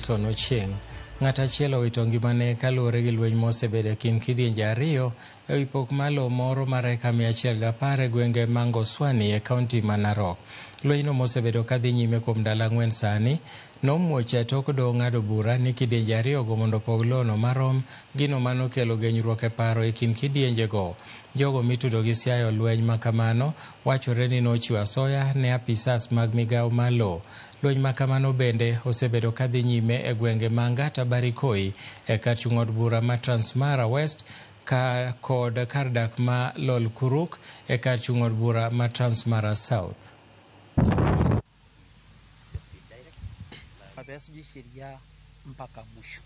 Milton Ochieng. Ng'at achiel owito ngimane kaluwore gi lweny mosebedo e kind kidienje ariyo e wi pok malo moro mar eka 110 e gwenge Mangoswani e kaunti ma Narok. Lwenyno mosebedo kadhi nyime kuom ndalo 4 sani nomuoch e tok doho ng'ado bura ni kidienje ariyogo mondo opog lono marom, gino manokelo genyruok e paro e kind kidienjego. Jogo mitudo gi siayo lweny makamano wachore ni nochiwo asoya ne apisas mag migawo malo. Lweny makamano bende osebedo kadhi nyime e gwenge ma Ngata Barikoi e kar chung' od bura ma Transmara West kod kar dak ma Lol Kuruk e kar chung' od bura ma Transmara South. Sheria mpaka mwisho.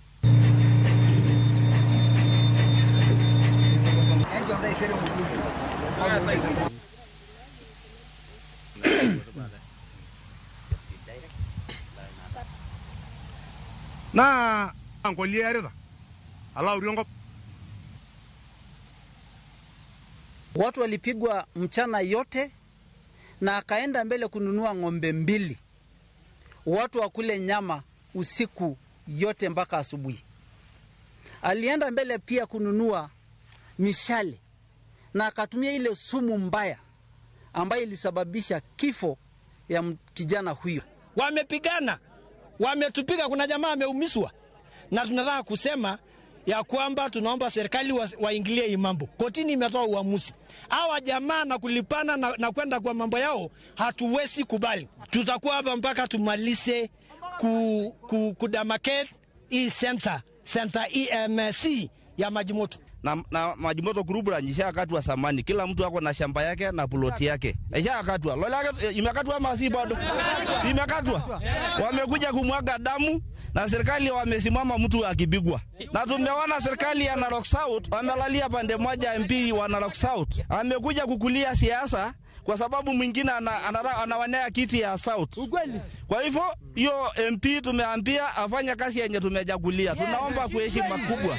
Na angolia ereda ala uriongo. Watu walipigwa mchana yote na akaenda mbele kununua ng'ombe 2. Watu wakule nyama usiku yote mpaka asubuhi. Alienda mbele pia kununua mishale na akatumia ile sumu mbaya ambayo ilisababisha kifo ya kijana huyo. Wamepigana, wametupiga, kuna jamaa ameumiswa, na tunataka kusema ya kwamba tunaomba serikali waingilie hii mambo. Kotini imetoa uamuzi. Hawa jamaa na kulipana na kwenda kwa mambo yao hatuwezi kubali. Tutakuwa hapa mpaka tumalize kudamakate hii center EMC ya Majimoto. Na Majimoto kurubura njisha katwa samani. Kila mtu wako na shamba yake na ploti yake. Njisha katwa. Lola imekatwa ama si bado? Si imekatwa. Wamekuja kumwaga damu na serikali wamesimama mtu akibigwa. Na tumeona serikali ya Narok South wamelalia pande moja MP wa Narok South. Amekuja kukulia siasa kwa sababu mwingine anawania kiti ya South. Kwa hivyo hiyo MP tumeambia afanye kazi yenye tumejagulia. Tunaomba kuheshima kubwa.